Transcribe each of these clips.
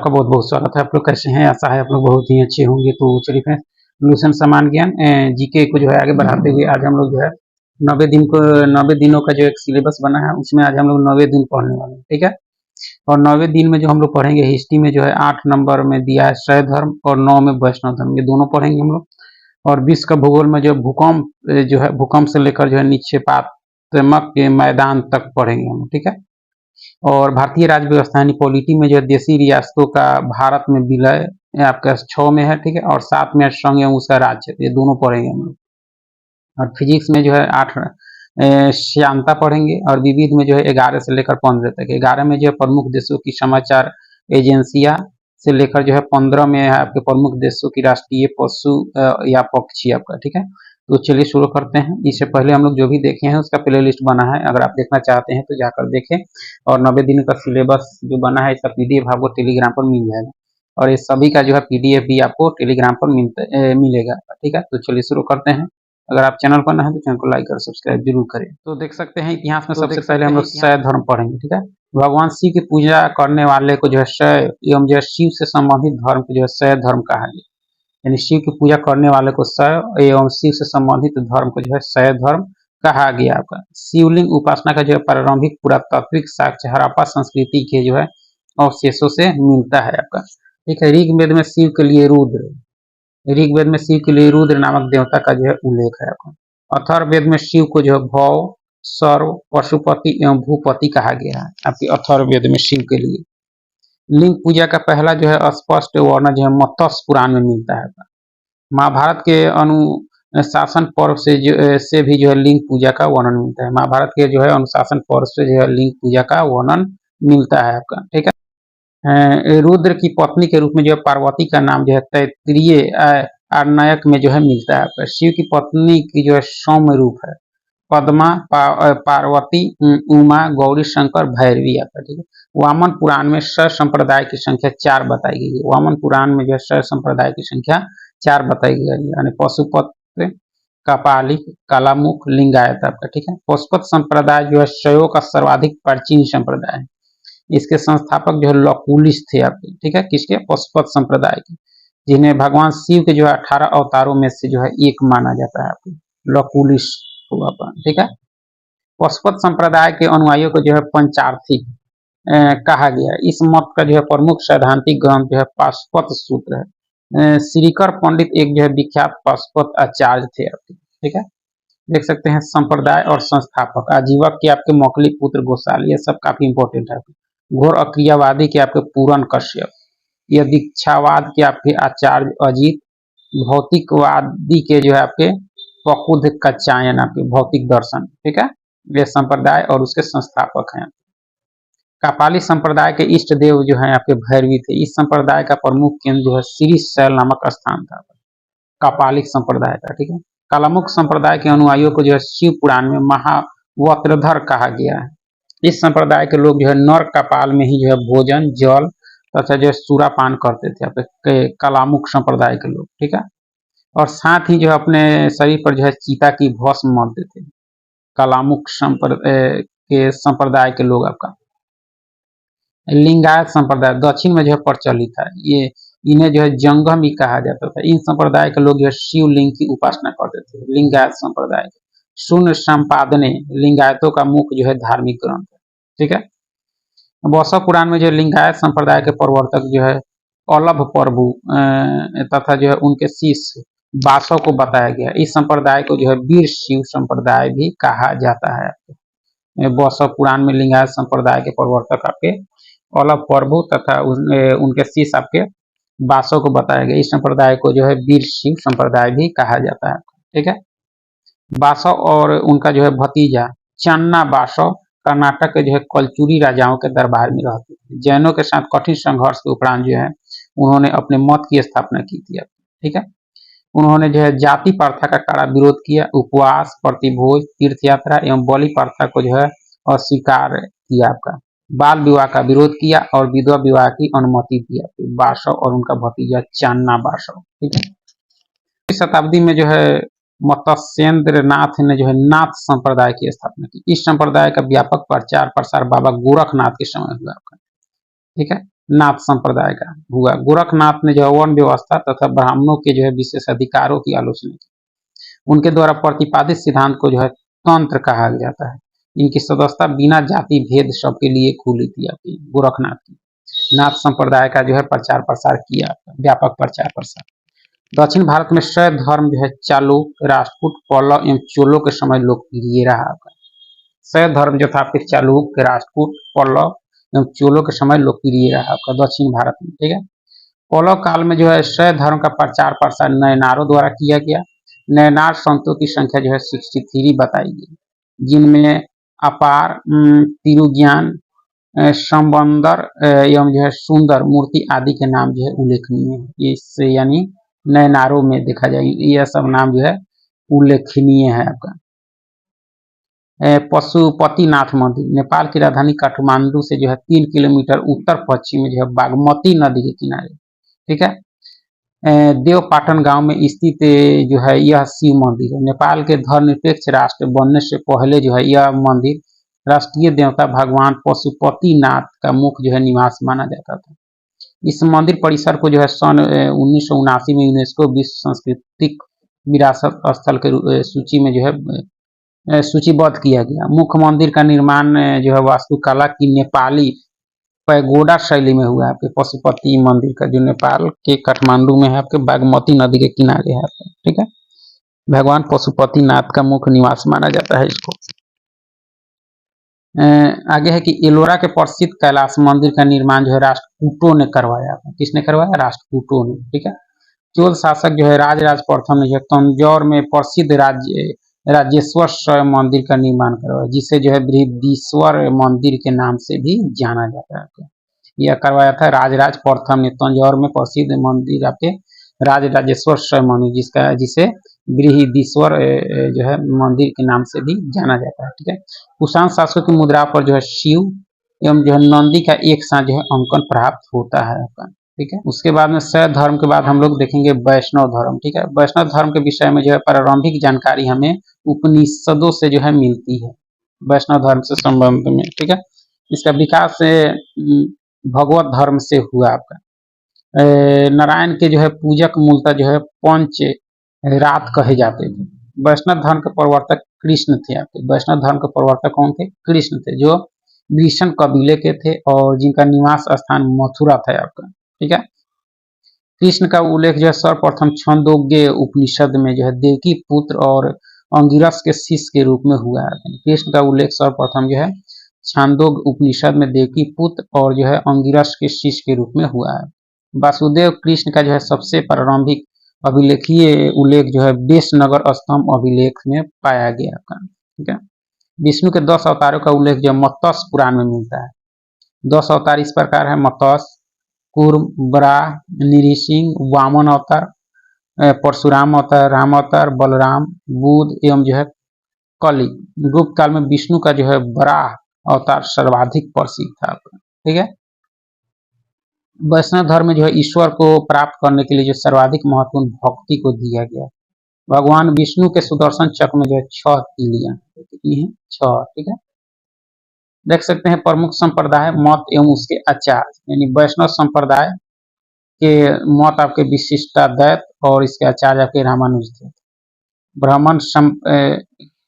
आपका बहुत बहुत स्वागत है। आप लोग कैसे हैं? आशा है आप लोग बहुत ही अच्छे होंगे। तो चलिए फ्रेंड्स, लूसेंट सामान्य ज्ञान जीके को जो है आगे बढ़ाते हुए आज हम लोग जो है 90 दिनों का जो एक सिलेबस बना है उसमें आज हम लोग 90 दिन पढ़ने वाले हैं। ठीक है। और 90 दिन में जो हम लोग पढ़ेंगे, हिस्ट्री में जो है 8 नंबर में दिया है शैव धर्म और 9 में वैष्णव धर्म, ये दोनों पढ़ेंगे हम लोग। और विश्व का भूगोल में जो भूकंप जो है, भूकंप से लेकर जो है निक्षेपात्मक के मैदान तक पढ़ेंगे हम लोग। ठीक है। और भारतीय राज्य व्यवस्था यानी पॉलिटी में जो है देशी रियासतों का भारत में विलय आपका 6 में है। ठीक है। और 7 में संघ एवं उसका राज्य, ये दोनों पढ़ेंगे हम लोग। और फिजिक्स में जो है 8 श्यांता पढ़ेंगे। और विविध में जो है 11 से लेकर 15 तक। 11 में जो है प्रमुख देशों की समाचार एजेंसियां से लेकर जो है 15 में है आपके प्रमुख देशों की राष्ट्रीय पशु या पक्षी आपका। ठीक है। तो चलिए शुरू करते हैं। इससे पहले हम लोग जो भी देखे हैं उसका प्ले लिस्ट बना है, अगर आप देखना चाहते हैं तो जाकर देखें। और 90 दिन का सिलेबस जो बना है इसका पीडीएफ आपको टेलीग्राम पर मिल जाएगा। और ये सभी का जो है पीडीएफ भी आपको टेलीग्राम पर मिलेगा। ठीक है। तो चलिए शुरू करते हैं। अगर आप चैनल पर नए हैं तो चैनल को लाइक और सब्सक्राइब जरूर करें। तो देख सकते हैं इतिहास में सबसे पहले हम लोग शैव धर्म पढ़ेंगे। ठीक है। भगवान शिव की पूजा करने वाले को जो है शैव एवं जो है शिव से संबंधित धर्म को जो है शैव धर्म कहा गया। यानी शिव की पूजा करने वाले को शैव एवं शिव से संबंधित धर्म को जो है शैव धर्म कहा गया आपका। शिवलिंग उपासना का जो है प्रारंभिक पुरातात्विक साक्ष्य हड़प्पा संस्कृति के जो है अवशेषों से मिलता है आपका। ठीक है। ऋग्वेद में शिव के लिए रुद्र नामक देवता का जो है उल्लेख है आपका। अथर्ववेद में शिव को जो है भव, सर्व, पशुपति एवं भूपति कहा गया है आपके अथर्ववेद में शिव के लिए। लिंग पूजा का पहला जो है स्पष्ट वर्णन जो है मत्स्य पुराण में मिलता है। महाभारत के अनुशासन पर्व से भी जो है लिंग पूजा का वर्णन मिलता है। महाभारत के जो है अनुशासन पर्व से जो है लिंग पूजा का वर्णन मिलता है आपका। ठीक है। रुद्र की पत्नी के रूप में जो है पार्वती का नाम जो है तैत्तिरीय आरण्यक में जो है मिलता है आपका। शिव की पत्नी की जो है सौम्य रूप है पद्मा, पार्वती, उमा, गौरी शंकर, भैरवी आपका। ठीक है। वामन पुराण में शैव संप्रदाय की संख्या 4 बताई गई है। वामन पुराण में जो है शैव संप्रदाय की संख्या 4 बताई गई है। यानी पशुपत, कपालिक, कालामुख, लिंगायत आपका। ठीक है। पशुपत संप्रदाय जो है शैवों का सर्वाधिक प्राचीन संप्रदाय है। इसके संस्थापक जो है लकुलिश थे आपके। ठीक है। किसके? पशुपत संप्रदाय के, जिन्हें भगवान शिव के जो है 18 अवतारों में से जो है एक माना जाता है आपके, लकुलिश हुआ। ठीक है। पशुपत संप्रदाय के अनुयायियों को जो है पंचार्थिक कहा गया। इस मत का जो है प्रमुख सैद्धांतिक ग्रंथ जो है पाशुपत सूत्र है। श्रीकर पंडित एक जो है विख्यात पाशुपत आचार्य थे आपके। ठीक है। देख सकते हैं संप्रदाय और संस्थापक आजीवक के आपके मौखली पुत्र गोसाल, ये सब काफी इंपॉर्टेंट है। घोर अक्रियावादी के आपके पूरन कश्यप, यह दीक्षावाद के आपके आचार्य अजीत, भौतिकवादी के जो है आपके पकुद कच्चायन आपके भौतिक दर्शन। ठीक है। ये संप्रदाय और उसके संस्थापक हैं। कापाली संप्रदाय के इष्ट देव जो है आपके भैरवी थे। इस संप्रदाय का प्रमुख केंद्र जो है श्रीशैल नामक स्थान था कापालिक संप्रदाय का। ठीक है। कालामुख संप्रदाय के अनुयायियों को जो है शिव पुराण में महावत्रधर कहा गया है। इस संप्रदाय के लोग जो है नर कपाल में ही जो है भोजन, जल तथा जो है सुरापान करते थे आपके कालामुख संप्रदाय के लोग। ठीक है। और साथ ही जो है अपने शरीर पर जो है चीता की भस्म मलते थे कालामुख के संप्रदाय के लोग आपका। लिंगायत संप्रदाय दक्षिण में जो है प्रचलित है। ये इन्हें जो है जंगम ही कहा जाता था। इन संप्रदाय के लोग जो है शिवलिंग की उपासना करते थे। लिंगायत संप्रदाय शून्य संपादने लिंगायतों का मुख्य जो है धार्मिक ग्रंथ है। ठीक है। बसव पुराण में जो लिंगायत संप्रदाय के प्रवर्तक जो है अलभ प्रभु तथा जो है उनके शिष्य बासव को बताया गया। इस संप्रदाय को जो है वीर शिव संप्रदाय भी कहा जाता है। बसव पुराण में लिंगायत संप्रदाय के प्रवर्तक आपके अलभ प्रभु तथा उनके शिष्य आपके बासव को बताया गया। इस संप्रदाय को जो है वीर शिव संप्रदाय भी कहा जाता है। ठीक है। बासव और उनका जो है भतीजा चन्ना बासव कर्नाटक के जो है कलचुरी राजाओं के दरबार में रहते थे। जैनों के साथ कठिन संघर्ष के उपरांत जो है उन्होंने अपने मत की स्थापना की थी। ठीक है। उन्होंने जो है जाति प्रथा का कड़ा विरोध किया, उपवास, प्रतिभोज, तीर्थ यात्रा एवं बलि प्रथा को जो है अस्वीकार किया आपका। बाल विवाह का विरोध किया और विधवा विवाह की अनुमति दी आपकी। बासव और उनका भतीजा चन्ना बासव। ठीक है। इस शताब्दी में जो है मत्स्येंद्र नाथ ने जो है नाथ संप्रदाय की स्थापना की। इस संप्रदाय का व्यापक प्रचार प्रसार बाबा गोरखनाथ के समय हुआ आपका। ठीक है। नाथ संप्रदाय का हुआ। गोरखनाथ ने जो है वर्ण व्यवस्था तथा ब्राह्मणों के जो है विशेष अधिकारों की आलोचना की। उनके द्वारा प्रतिपादित सिद्धांत को जो है तंत्र कहा जाता है। इनकी सदस्यता बिना जाति भेद सबके लिए खुली थी आपकी गोरखनाथ की। नाथ संप्रदाय का जो है प्रचार प्रसार किया, व्यापक प्रचार प्रसार। दक्षिण भारत में शैव धर्म जो है चालुक्य, राजपूत, पल्लव एवं चोलों के समय लोकप्रिय रहा आपका। शैव धर्म जो था आपके चालुक्य, राजपूत, पल्लव एवं चोलों के समय लोकप्रिय रहा आपका दक्षिण भारत में। ठीक है, पल्लव काल में जो है शैव धर्म का प्रचार प्रसार नयनारों द्वारा किया गया। नयनार संतों की संख्या जो है 63 बताई गई, जिनमें अपार, तिरुज्ञान, संबंदर एवं जो है सुंदर मूर्ति आदि के नाम जो है उल्लेखनीय है। इससे यानी नयनारों में देखा जाए यह सब नाम जो है उल्लेखनीय है आपका। पशुपतिनाथ मंदिर नेपाल की राजधानी काठमांडू से जो है 3 किलोमीटर उत्तर पश्चिम में जो है बागमती नदी के किनारे। ठीक है, देवपाटन गांव में स्थित जो है यह शिव मंदिर है। नेपाल के धर्मनिरपेक्ष राष्ट्र बनने से पहले जो है यह मंदिर राष्ट्रीय देवता भगवान पशुपतिनाथ का मुख्य जो है निवास माना जाता था। इस मंदिर परिसर को जो है सन 1979 में यूनेस्को विश्व सांस्कृतिक विरासत स्थल के सूची में जो है सूचीबद्ध किया गया। मुख्य मंदिर का निर्माण जो है वास्तुकला की नेपाली पैगोडा शैली में हुआ है। आपके पशुपति मंदिर का जो नेपाल के काठमांडू में है, आपके बागमती नदी के किनारे है आपके। ठीक है, भगवान पशुपतिनाथ का मुख्य निवास माना जाता है इसको। आगे है कि एलोरा के प्रसिद्ध कैलाश मंदिर का निर्माण जो है राष्ट्रकूटों ने करवाया। किसने करवाया? राष्ट्रकूटों ने। ठीक है, चोल शासक जो है राजराज प्रथम ने जो है तंजौर में प्रसिद्ध राजेश्वर स्वयं मंदिर का निर्माण करवाया, जिसे जो है बृहदीश्वर मंदिर के नाम से भी जाना जाता है। यह करवाया था राजराज प्रथम ने तंजौर में प्रसिद्ध मंदिर आपके राजराजेश्वर स्वयं मंदिर, जिसे बृहदीश्वर जो है मंदिर के नाम से भी जाना जाता है। ठीक है, कुषाण शासकों की मुद्रा पर जो है शिव एवं जो है नंदी का एक साथ जो है अंकन प्राप्त होता है आपका। ठीक है, उसके बाद में शैव धर्म के बाद हम लोग देखेंगे वैष्णव धर्म। ठीक है, वैष्णव धर्म के विषय में जो है प्रारंभिक जानकारी हमें उपनिषदों से जो है मिलती है वैष्णव धर्म से संबंध में। ठीक है, इसका विकास भगवत धर्म से हुआ आपका। नारायण के जो है पूजक मूलतः जो है पंच रात कहे जाते थे। वैष्णव धर्म के प्रवर्तक कृष्ण थे आपके। वैष्णव धर्म के प्रवर्तक कौन थे? कृष्ण थे, जो वृषण कबीले के थे और जिनका निवास स्थान मथुरा था आपका। ठीक है, कृष्ण का उल्लेख जो है सर्वप्रथम छंदोग्य उपनिषद में जो है देवकी पुत्र और अंगिरस के शिष्य के रूप में हुआ है। कृष्ण का उल्लेख सर्वप्रथम जो है छांदोग्य उपनिषद में देवकी पुत्र और जो है अंगिरस के शिष्य के रूप में हुआ है। वासुदेव कृष्ण का जो है सबसे प्रारंभिक अभिलेखीय उल्लेख जो है बेशनगर स्तंभ अभिलेख में पाया गया था। ठीक है, विष्णु के 10 अवतारों का उल्लेख जो मत्स्य पुराण में मिलता है। 10 अवतार इस प्रकार है: मत्स्य, कूर्म, वराह, नृसिंह, वामन अवतार, परशुराम अवतार, राम अवतार, बलराम, बुद्ध एवं जो है कली। गुप्त काल में विष्णु का जो है वराह अवतार सर्वाधिक प्रसिद्ध था। ठीक है, वैष्णव धर्म में जो है ईश्वर को प्राप्त करने के लिए जो सर्वाधिक महत्वपूर्ण भक्ति को दिया गया। भगवान विष्णु के सुदर्शन चक्र में जो है 6 तीलियां कितनी है? 6। ठीक है, देख सकते हैं प्रमुख संप्रदाय मत एवं उसके आचार्य, यानी वैष्णव संप्रदाय के मत आपके विशिष्टाद्वैत और इसके आचार्य आपके रामानुज थे। ब्राह्मण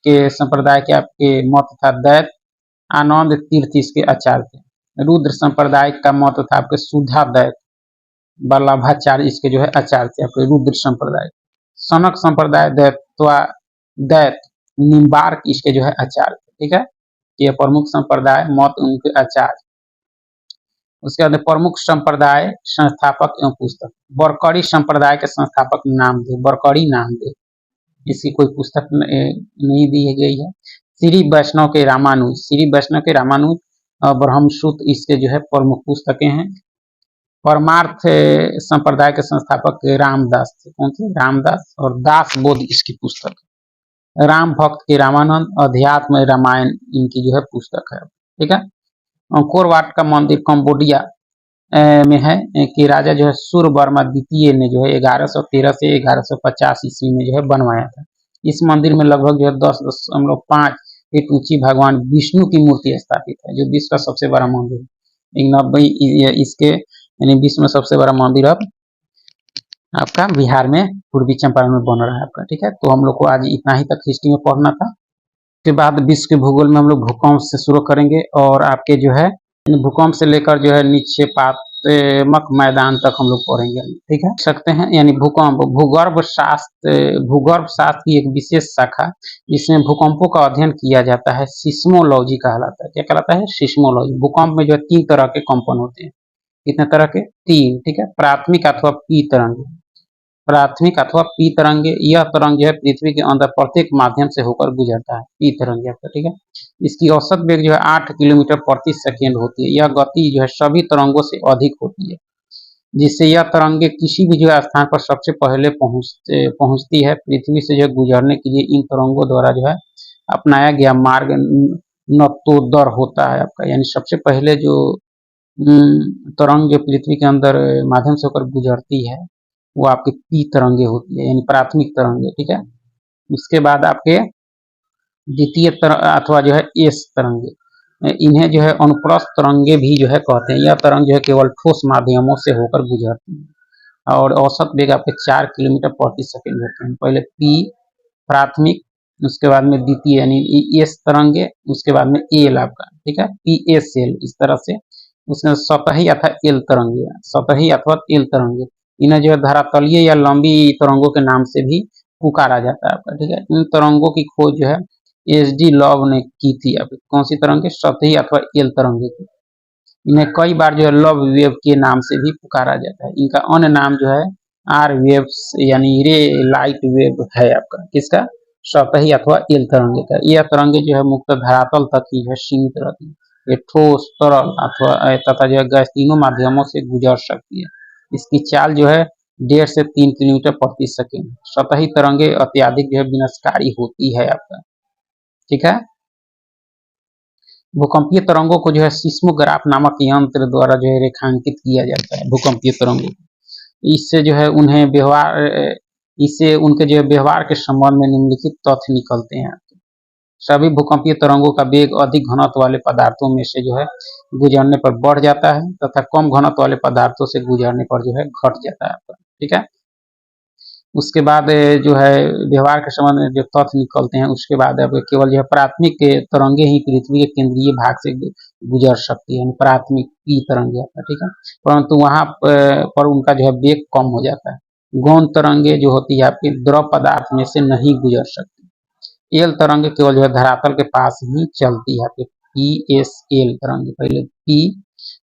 के संप्रदाय के आपके मत था द्वैत, आनंद तीर्थ इसके आचार्य थे। रुद्र संप्रदाय का मत था आपके सुधाद्वैत, वल्लभाचार्य इसके जो है आचार्य थे आपके रुद्र संप्रदाय। सनक संप्रदाय दैत निम्बार्क इसके जो है आचार्य थे। ठीक है, ये प्रमुख संप्रदाय मत उनके आचार्य। उसके बाद प्रमुख संप्रदाय संस्थापक एवं पुस्तक। बरकड़ी संप्रदाय के संस्थापक नाम दे, बरकड़ी नाम दे, इसकी कोई पुस्तक नहीं दी गई है। श्री वैष्णव के रामानुज, श्री वैष्णव के रामानुज ब्रह्मसूत्र इसके जो है प्रमुख पुस्तकें हैं। परमार्थ संप्रदाय के संस्थापक रामदास थे। कौन थे? रामदास। और दास बोध इसकी पुस्तक है। राम भक्त के रामानंद, अध्यात्म रामायण इनकी जो है पुस्तक है। ठीक है, अंकोर वाट का मंदिर कंबोडिया में है कि राजा जो है सूर्यवर्मा द्वितीय ने जो है 1113 से 1150 ईस्वी में जो है बनवाया था। इस मंदिर में लगभग जो है 10.5 फीट ऊंची भगवान विष्णु की मूर्ति स्थापित है, जो विश्व का सबसे बड़ा मंदिर है। एक 90 इसके यानी विश्व में सबसे बड़ा मंदिर अब आपका बिहार में पूर्वी चंपारण में बन रहा है आपका। ठीक है, तो हम लोग को आज इतना ही तक हिस्ट्री में पढ़ना था। के बाद विश्व के भूगोल में हम लोग भूकंप से शुरू करेंगे और आपके जो है भूकंप से लेकर जो है निक्षेपात्मक मैदान तक हम लोग पढ़ेंगे। ठीक है, सकते हैं यानी भूकंप भूगर्भ शास्त्र की एक विशेष शाखा जिसमें भूकंपों का अध्ययन किया जाता है सिस्मोलॉजी कहलाता है। क्या कहलाता है? सिस्मोलॉजी। भूकंप में जो है 3 तरह के कंपन होते हैं। कितने तरह के? 3। ठीक है, प्राथमिक अथवा पी तरंग। प्राथमिक अथवा पी तरंगे, यह तरंग जो है पृथ्वी के अंदर प्रत्येक माध्यम से होकर गुजरता है। पी तरंग आपका। ठीक है, इसकी औसत वेग जो है 8 किलोमीटर प्रति सेकेंड होती है। यह गति जो है सभी तरंगों से अधिक होती है, जिससे यह तरंगे किसी भी जो है स्थान पर सबसे पहले पहुंचती है। पृथ्वी से जो गुजरने के लिए इन तरंगों द्वारा जो है अपनाया गया मार्ग नतोदर होता है आपका, यानी सबसे पहले जो तरंग जो पृथ्वी के अंदर माध्यम से होकर गुजरती है वो आपकी पी तरंगे होती है, यानी प्राथमिक तरंगे। ठीक है, उसके बाद आपके द्वितीय अथवा जो है एस तरंगे, इन्हें जो है अनुप्रस्थ तरंगे भी जो है कहते हैं। यह तरंग जो है केवल ठोस माध्यमों से होकर गुजरती है और औसत वेग आपके 4 किलोमीटर प्रति सेकेंड होते हैं। पहले पी प्राथमिक, उसके बाद में द्वितीय यानी एस तरंगे, उसके बाद में एल आपका। ठीक है, पी एस एल, इस तरह से उसमें सतही अथवा एल तरंगे, सतही अथवा एल तरंगे, इन्हें जो है धरातलीय या लंबी तरंगों के नाम से भी पुकारा जाता है आपका। ठीक है, इन तरंगों की खोज जो है एच डी लव ने की थी। आपकी कौन सी तरंगे? सतही अथवा एल तरंगे की। इन्हें कई बार जो है लव वेव के नाम से भी पुकारा जाता है। इनका अन्य नाम जो है आर वेव्स यानी रे लाइट वेव है आपका। किसका? सतही अथवा एल तरंगे का। यह तरंगे जो है मुख्य धरातल तक ही है सीमित रहती है। ये ठोस, तरल अथवा तथा जो है गैस तीनों माध्यमों से गुजर सकती है। इसकी चाल जो है 1.5 से 3 किलोमीटर प्रति सेकेंड। सतही तरंगे अत्यधिक जो है विनाशकारी होती है आपका। ठीक है, भूकंपीय तरंगों को जो है सिस्मोग्राफ नामक यंत्र द्वारा जो है रेखांकित किया जाता है। भूकंपीय तरंगों इससे जो है उन्हें व्यवहार इससे उनके जो व्यवहार के संबंध में निम्नलिखित तथ्य निकलते हैं। सभी भूकंपीय तरंगों का वेग अधिक घनत्व वाले पदार्थों में से जो है गुजरने पर बढ़ जाता है तथा कम घनत्व वाले पदार्थों से गुजरने पर जो है घट जाता है। ठीक है, उसके बाद जो है व्यवहार के संबंध में जो तथ्य निकलते हैं उसके बाद अब केवल जो है प्राथमिक तरंगे ही पृथ्वी के केंद्रीय भाग से गुजर सकती है, प्राथमिक पी तरंगे। ठीक है, परंतु वहां पर उनका जो है वेग कम हो जाता है। गौण तरंगे जो होती है आपकी द्रव पदार्थ में से नहीं गुजर सकती। एल तरंगे केवल जो है धरातल के पास ही चलती है आपके। पी एस एल तरंगे, पहले पी,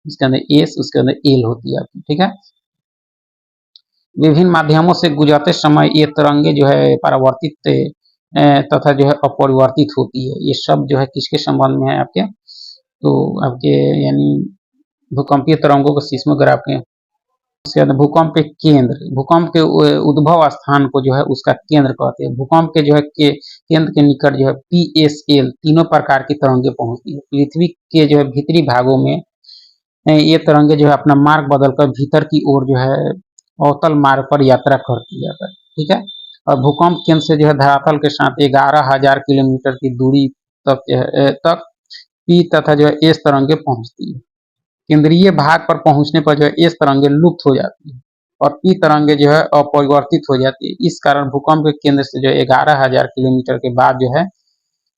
उसके अंदर एस, उसके अंदर एल होती है आपकी। ठीक है, विभिन्न माध्यमों से गुजरते समय ये तरंगे जो है परावर्तित तथा जो है अपरिवर्तित होती है। ये सब जो है किसके संबंध में है आपके? तो आपके यानी भूकंपीय तरंगों को सिस्मोग्राफ के। उसके बाद भूकंप के केंद्र, भूकंप के उद्भव स्थान को जो है उसका केंद्र कहते हैं। भूकंप के जो है केंद्र के निकट जो है पी एस एल तीनों प्रकार की तरंगे पहुंचती है। पृथ्वी के जो है भीतरी भागों में ये तरंगे जो है अपना मार्ग बदलकर भीतर की ओर जो है अवतल मार्ग पर यात्रा करती है। ठीक है, और भूकंप केंद्र से जो है धरातल के साथ 11,000 किलोमीटर की दूरी तक पी तथा जो है एस तरंगे पहुंचती है। केंद्रीय भाग पर पहुंचने पर जो है एस तरंगे लुप्त हो जाती है और पी तरंगे जो है अपरिवर्तित हो जाती है। इस कारण भूकंप के केंद्र से जो 11,000 किलोमीटर के बाद जो है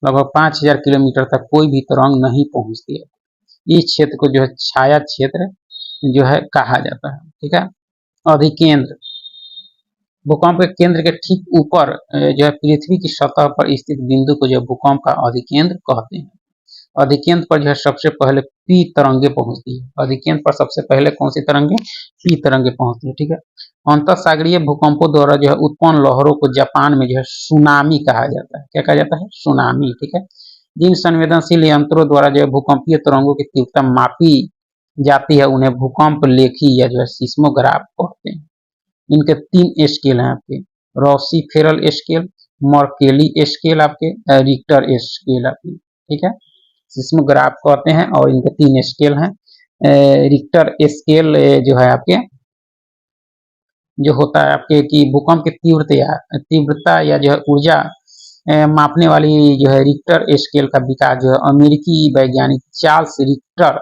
लगभग 5,000 किलोमीटर तक कोई भी तरंग नहीं पहुंचती है। इस क्षेत्र को जो है छाया क्षेत्र जो है कहा जाता है। ठीक है, अधिकेंद्र, भूकंप के केंद्र के ठीक ऊपर जो है पृथ्वी की सतह पर स्थित बिंदु को जो भूकंप का अधिकेंद्र कहते हैं। अधिकेंद्र पर जो है सबसे पहले पी तरंगे पहुंचती है। अधिकेंद्र पर सबसे पहले कौन सी तरंगे? पी तरंगे पहुंचती है। ठीक है, अंतःसागरीय भूकंपों द्वारा जो है उत्पन्न लहरों को जापान में जो है सुनामी कहा जाता है। क्या कहा जाता है? सुनामी। ठीक है, जिन संवेदनशील यंत्रों द्वारा जो है भूकंपीय तरंगों की तीव्रता मापी जाती है उन्हें भूकंप लेखी या जो है सिस्मोग्राफ कहते हैं। इनके 3 स्केल हैं आपके, रॉसी-फेरल स्केल, मर्केली स्केल आपके, रिक्टर स्केल आपके। ठीक है, सिस्मोग्राफ कहते हैं और इनके 3 स्केल हैं। रिक्टर स्केल जो है आपके जो होता है आपके कि भूकंप की तीव्रता या जो है ऊर्जा मापने वाली जो है रिक्टर स्केल का विकास जो है अमेरिकी वैज्ञानिक चार्ल्स रिक्टर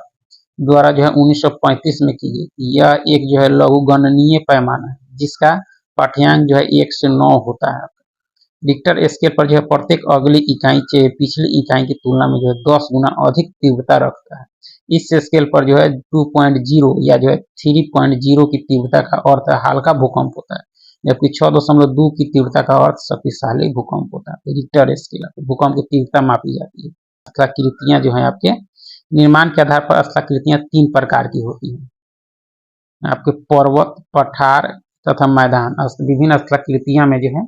द्वारा जो है 1935 में की गई थी। यह एक जो है लघुगणनीय पैमाना है जिसका पाठ्यांक जो है 1 से 9 होता है। रिक्टर स्केल पर जो है प्रत्येक अगली इकाई पिछली इकाई की तुलना में जो है 10 गुना अधिक तीव्रता रखता है। इस स्केल पर जो है 2.0 या जो है 3.0 की तीव्रता का अर्थ हल्का भूकंप होता है, जबकि 6.2 की तीव्रता का अर्थ शक्तिशाली भूकंप होता है। रिक्टर स्केल भूकंप की तीव्रता मापी जाती है। स्थलाकृतियां जो है आपके निर्माण के आधार पर स्थलाकृतियां 3 प्रकार की होती हैं। आपके पर्वत, पठार तथा मैदान। विभिन्न स्थलाकृतियां में जो है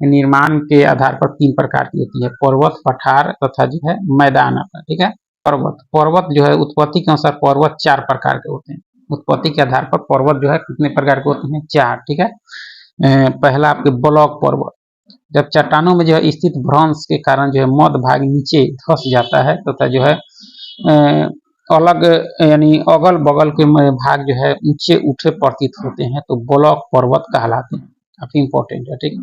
निर्माण के आधार पर 3 प्रकार की होती है, पर्वत, पठार तथा जो है मैदान आपका। ठीक है। पर्वत जो है उत्पत्ति के अनुसार पर्वत 4 प्रकार के होते हैं। उत्पत्ति के आधार पर पर्वत जो है कितने प्रकार के होते हैं? 4। ठीक है। पहला आपके ब्लॉक पर्वत, जब चट्टानों में जो है स्थित भ्रंश के कारण जो है मध्य भाग नीचे धंस जाता है तथा जो है अलग यानी अगल बगल के भाग जो है ऊंचे उठे प्रतीत होते हैं, तो ब्लॉक पर्वत कहलाते हैं। काफी इंपॉर्टेंट है। ठीक।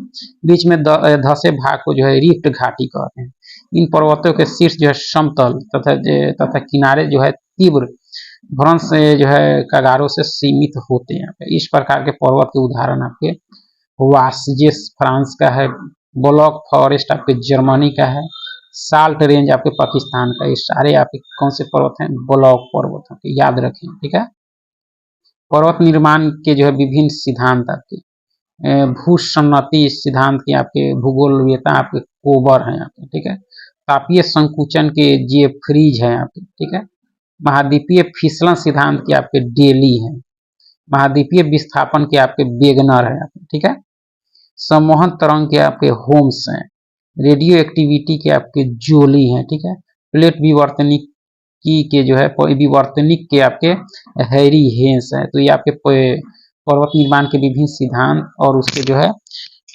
बीच में धसे भाग को जो है रिफ्ट घाटी कहते हैं। इन पर्वतों के शीर्ष जो है समतल तथा किनारे जो है तीव्र भ्रंश से जो है कगारों से सीमित होते हैं। इस प्रकार के पर्वत के उदाहरण आपके वास्जेस फ्रांस का है, ब्लॉक फॉरेस्ट आपके जर्मनी का है, साल्ट रेंज आपके पाकिस्तान का। ये सारे आपके कौन से पर्वत हैं? ब्लॉक पर्वत हैं, याद रखें। ठीक है। पर्वत निर्माण के जो है विभिन्न सिद्धांत आपके भूसन्नति सिद्धांत के आपके भूगोलवेत्ता आपके कोबर हैं आपके। ठीक है। तापीय संकुचन के जेफ्रीज हैं आपके। ठीक है। महाद्वीपीय फिसलन सिद्धांत के आपके डेली हैं। महाद्वीपीय विस्थापन के आपके बेगनर है आपके। ठीक है। सम्मोहन तरंग के आपके होम्स हैं। रेडियो एक्टिविटी के आपके जोली हैं। ठीक है। प्लेट विवर्तनिकी के जो है विवर्तनिक के आपके हैरी हेंस है। तो ये आपके पर्वत निर्माण के विभिन्न सिद्धांत और उसके जो है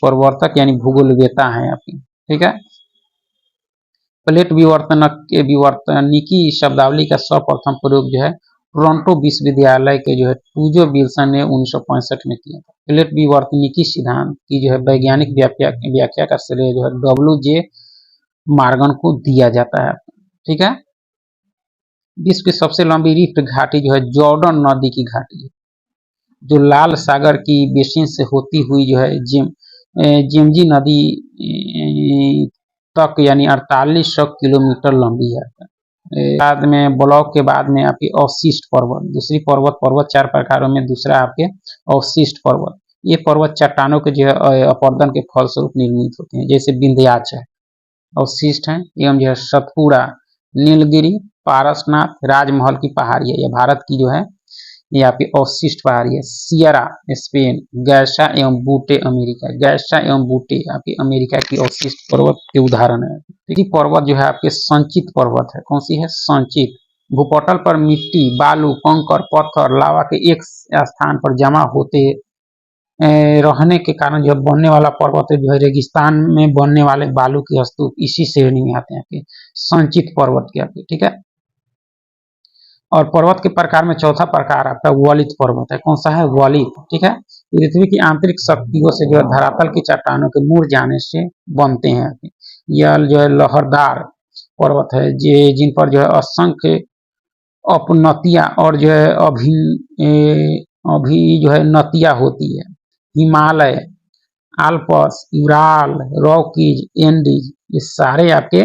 प्रवर्तक यानी भूगोलवेत्ता हैं आपके। ठीक है। प्लेट विवर्तनिकी शब्दावली का सर्वप्रथम प्रयोग जो है टोरंटो विश्वविद्यालय के जो है टूजो विल्सन ने 1965 में किया था। प्लेट विवर्तनिकी सिद्धांत की जो है वैज्ञानिक व्याख्या का श्रेय जो है WJ मॉर्गन को दिया जाता है। ठीक है। विश्व की सबसे लंबी रिफ्ट घाटी जो है जॉर्डन नदी की घाटी है, जो लाल सागर की बेसिन से होती हुई जो है जेमजी नदी तक यानी 4800 किलोमीटर लंबी है। बाद में ब्लॉक के बाद में आपकी अवशिष्ट पर्वत, दूसरी पर्वत 4 प्रकारों में दूसरा आपके अवशिष्ट पर्वत। ये पर्वत चट्टानों के जो है अपरदन के फलस्वरूप निर्मित होते हैं, जैसे विंध्याचल अवशिष्ट है, एवं जो है सतपुड़ा, नीलगिरी, पारसनाथ, राजमहल की पहाड़ी है। यह भारत की जो है ये आपकी अवशिष्ट पहाड़ी है। सियरा स्पेन, गैसा एवं बूटे अमेरिका। गैसा एवं बूटे आपकी अमेरिका की अवशिष्ट पर्वत के उदाहरण है। देखिए पर्वत जो है आपके संचित पर्वत है। कौन सी है? संचित। भूपटल पर मिट्टी, बालू, कंकर, पत्थर, लावा के एक स्थान पर जमा होते रहने के कारण जो बनने वाला पर्वत जो है रेगिस्तान में बनने वाले बालू के स्तूप इसी श्रेणी में आते हैं, संचित पर्वत के आपके। ठीक है। और पर्वत के प्रकार में चौथा प्रकार आपका वलित पर्वत है। कौन सा है? वलित। ठीक है। पृथ्वी की आंतरिक शक्तियों से जो है धरातल की चट्टानों के मुड़ जाने से बनते हैं। यह जो है लहरदार पर्वत है जिन पर जो है असंख्य अपनतियां और जो है अभी जो है नतियां होती है। Himalaya, Alps, Ural, Rockies, Andes, ये सारे आपके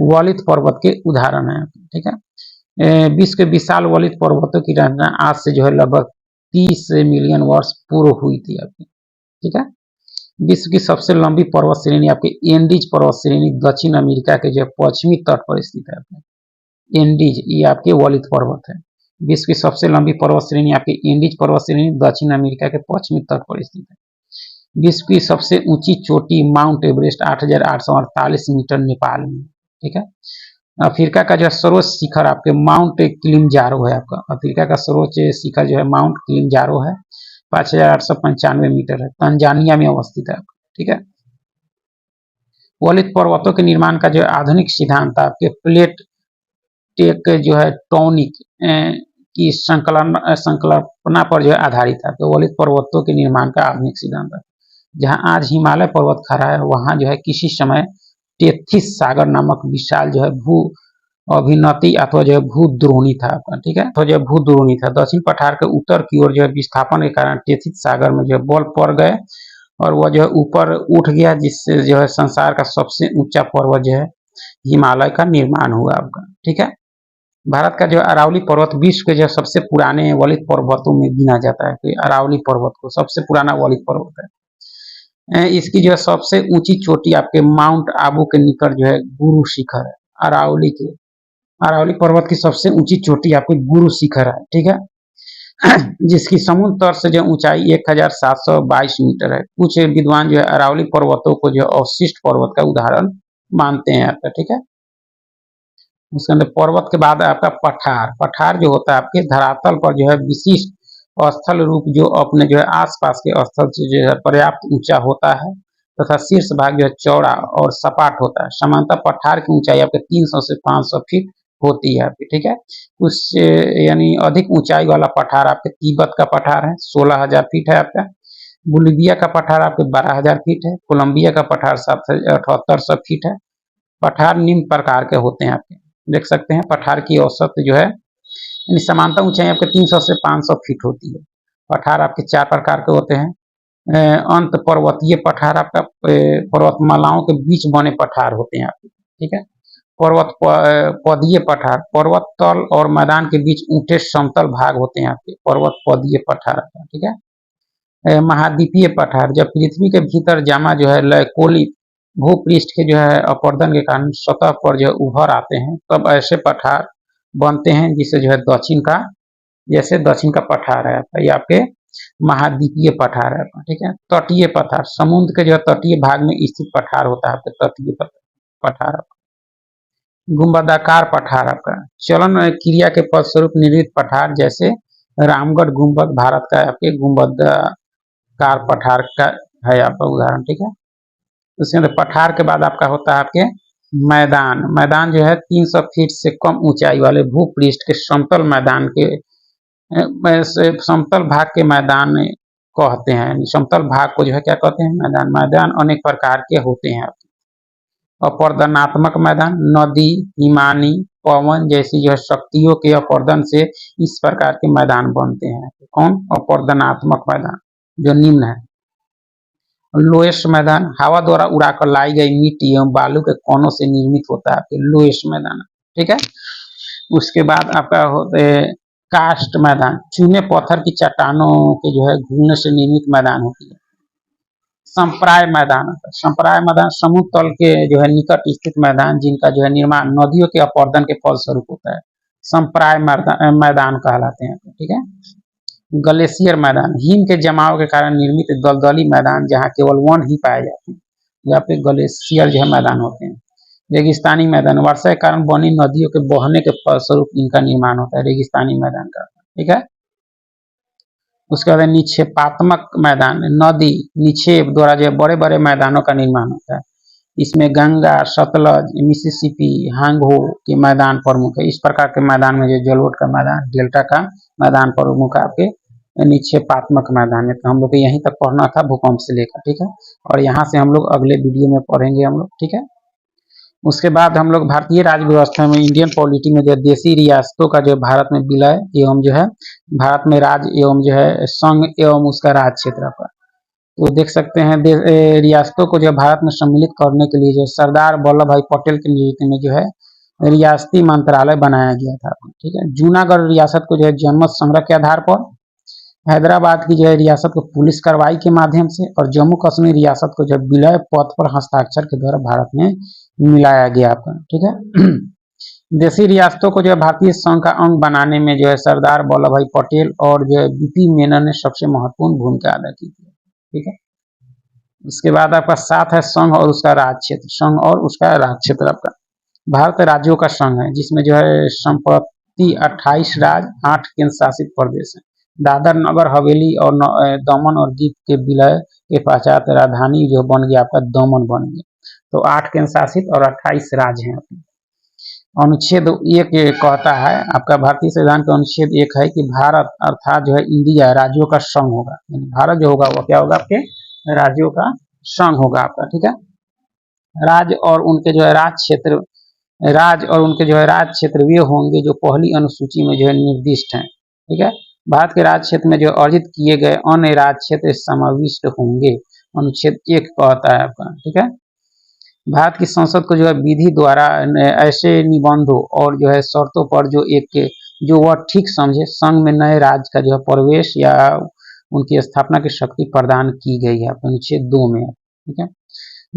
वलित पर्वत के उदाहरण हैं। ठीक है। विश्व के विशाल वलित पर्वतों की रचना आज से जो है लगभग 30 मिलियन वर्ष पूर्व हुई थी आपकी। ठीक है। विश्व की सबसे लंबी पर्वत श्रेणी आपके एंडीज पर्वत श्रेणी दक्षिण अमेरिका के जो पश्चिमी तट पर स्थित है। एंडीज ये आपके वलित पर्वत है। विश्व की सबसे लंबी पर्वत श्रेणी आपकी एंडीज पर्वत श्रेणी दक्षिण अमेरिका के पश्चिमी तट पर स्थित है। विश्व की सबसे ऊंची चोटी माउंट एवरेस्ट 8,848 मीटर नेपाल में। ठीक है। अफ्रीका का जो सर्वोच्च शिखर आपके माउंट किलिमंजारो है। आपका अफ्रीका का सर्वोच्च शिखर जो है माउंट किलिमंजारो है, 5,895 मीटर है, तंजानिया में अवस्थित है। ठीक है। वलित पर्वतों के निर्माण का जो आधुनिक सिद्धांत आपके प्लेट टेक जो है टॉनिक की संकल्पना पर जो है आधारित है। तो वलित पर्वतों के निर्माण का आधुनिक सिद्धांत है। जहां आज हिमालय पर्वत खड़ा है, वहां जो है किसी समय टेथिस सागर नामक विशाल जो है भू अभिनति अथवा जो है भूद्रोणी था आपका, ठीक है, तो जो भूद्रोणी था। दक्षिण पठार के उत्तर की ओर जो है विस्थापन के कारण टेथित सागर में जो है बल पड़ गए और वह जो है ऊपर उठ गया, जिससे जो है संसार का सबसे ऊंचा पर्वत जो है हिमालय का निर्माण हुआ आपका, ठीक है। भारत का जो अरावली पर्वत विश्व के जो सबसे पुराने वलित पर्वतों में गिना जाता है, तो अरावली पर्वत को सबसे पुराना वलित पर्वत है। इसकी जो है सबसे ऊंची चोटी आपके माउंट आबू के निकट जो है गुरु शिखर है। अरावली के अरावली पर्वत की सबसे ऊंची चोटी आपकी गुरु शिखर है, ठीक है। जिसकी समुद्र तल से जो ऊंचाई 1722 मीटर है। कुछ विद्वान जो है अरावली पर्वतों को जो अवशिष्ट पर्वत का उदाहरण मानते हैं आपका, ठीक है। उसके अंदर पर्वत के बाद आपका पठार। पठार जो होता है आपके धरातल पर जो है विशिष्ट स्थल रूप, जो अपने जो है आसपास के स्थल से जो है पर्याप्त ऊंचा होता है तथा शीर्ष भाग जो है चौड़ा और सपाट होता है। सामान्यतः पठार की ऊंचाई आपके 300 से 500 फीट होती है आपकी, ठीक है। उस यानी अधिक ऊंचाई वाला पठार आपके तिब्बत का पठार है, 16,000 फीट है आपका। बोलिविया का पठार आपके 12,000 फीट है। कोलंबिया का पठार 7,78 फीट है। पठार निम्न प्रकार के होते हैं आपके, देख सकते हैं। पठार की औसत जो है यानी समानता ऊंचाई आपके 300 से 500 फीट होती है। पठार आपके 4 प्रकार के होते हैं। अंत पर्वतीय पठार आपका पर्वतमालाओं के बीच बने पठार होते हैं आपके, ठीक है। पर्वत पदीय पठार, पर्वत तल और मैदान के बीच ऊंचे समतल भाग होते हैं आपके, पर्वत पदीय पठार, ठीक है। महाद्वीपीय पठार, जब पृथ्वी के भीतर जमा जो है लयकोलित भूपृष्ठ के जो है अपरदन के कारण सतह पर जो उभर आते हैं, तब ऐसे पठार बनते हैं जिसे जो है दक्षिण का, जैसे दक्षिण का पठार है आपका, ये आपके महाद्वीपीय पठार है, ठीक है। तटीय पठार, समुद्र के जो है तटीय भाग में स्थित पठार होता है आपके तटीय पठार। गुंबदाकार पठार आपका, चलन क्रिया के फलस्वरूप निर्मित पठार, जैसे रामगढ़ गुंबद भारत का आपके गुंबदाकार पठार का है आपका उदाहरण, ठीक है। उसके अंदर पठार के बाद आपका होता है आपके मैदान। मैदान जो है 300 फीट से कम ऊंचाई वाले भूपृष्ठ के समतल मैदान के समतल भाग के मैदान कहते हैं। समतल भाग को जो है क्या कहते हैं, मैदान। मैदान अनेक प्रकार के होते हैं। अपर्दनात्मक मैदान, नदी, हिमानी, पवन जैसी जो है शक्तियों के अपर्दन से इस प्रकार के मैदान बनते हैं। कौन? अपर्दनात्मक मैदान, जो निम्न है। लोएस्ट मैदान, हवा द्वारा उड़ाकर लाई गई मिट्टी एवं बालू के कोनों से निर्मित होता है आपके लोएस्ट मैदान, ठीक है। उसके बाद आपका होते कास्ट मैदान, चूने पत्थर की चट्टानों के जो है घूमने से निर्मित मैदान होती है। संप्राय मैदान, संप्राय मैदान समुद्र तल के जो है निकट स्थित मैदान, जिनका जो है निर्माण नदियों के अपरदन के फलस्वरूप होता है, संप्राय मैदान कहलाते हैं, ठीक है। ग्लेशियर मैदान, हिम के जमाव के कारण निर्मित दलदली मैदान, जहाँ केवल वन ही पाए जाते हैं, यहाँ पे ग्लेशियर जो है मैदान होते हैं। रेगिस्तानी मैदान, वर्षा के कारण बनी नदियों के बहने के फलस्वरूप इनका निर्माण होता है, रेगिस्तानी मैदान का, ठीक है। उसके बाद निक्षेपात्मक मैदान, नदी निक्षेप द्वारा जो बड़े बड़े मैदानों का निर्माण होता है। इसमें गंगा, सतलज, मिसिसिपी, हांगहो के मैदान प्रमुख है। इस प्रकार के मैदान में जो जलोढ़ का मैदान, डेल्टा का मैदान प्रमुख है आपके निक्षेपात्मक मैदान है। तो हम लोग को यहीं तक पढ़ना था भूकंप से लेकर, ठीक है। और यहाँ से हम लोग अगले वीडियो में पढ़ेंगे हम लोग, ठीक है। उसके बाद हम लोग भारतीय राज्य व्यवस्था में, इंडियन पॉलिटी में जो देशी रियासतों का जो भारत में विलय एवं जो है भारत में राज्य एवं जो है संघ एवं उसका राज क्षेत्र पर, तो देख सकते हैं रियासतों को जो भारत में सम्मिलित करने के लिए जो सरदार वल्लभ भाई पटेल के नेतृत्व में जो है रियासती मंत्रालय बनाया गया था, ठीक है। जूनागढ़ रियासत को जो है जनमत संग्रह के आधार पर, हैदराबाद की जो है रियासत को पुलिस कार्रवाई के माध्यम से, और जम्मू कश्मीर रियासत को जब विलय पत्र पर हस्ताक्षर के द्वारा भारत में मिलाया गया आपका, ठीक है। देशी रियासतों को जो है भारतीय संघ का अंग बनाने में जो है सरदार वल्लभ भाई पटेल और जो है बीपी मेनन ने सबसे महत्वपूर्ण भूमिका अदा की थी, ठीक है। उसके बाद आपका 7 है संघ और उसका राज क्षेत्र। संघ और उसका राज क्षेत्र आपका भारत राज्यों का संघ है, जिसमें जो है संप्रति 28 राज्य, 8 केंद्र शासित प्रदेश है। दादर नगर हवेली और दमन और दीव के विलय के पश्चात राजधानी जो बन गया आपका दमन बन गया। तो 8 केंद्र शासित और 28 राज्य हैं। अनुच्छेद 1 कहता है आपका भारतीय संविधान का अनुच्छेद 1 है कि भारत अर्थात जो है इंडिया राज्यों का संघ होगा। भारत जो होगा वो क्या होगा, आपके राज्यों का संघ होगा आपका, ठीक है। राज्य और उनके जो है राज क्षेत्र राज और उनके जो है राज क्षेत्र वे होंगे जो पहली अनुसूची में जो है निर्दिष्ट हैं। ठीक है, भारत के राज क्षेत्र में जो अर्जित किए गए अन्य राज क्षेत्र समाविष्ट होंगे, अनुच्छेद 1 कहता है आपका। ठीक है, भारत की संसद को जो है विधि द्वारा ऐसे निबंधों और जो है शर्तों पर जो वह ठीक समझे संघ में नए राज्य का जो है प्रवेश या उनकी स्थापना की शक्ति प्रदान की गई है, अनुच्छेद 2 में। ठीक है,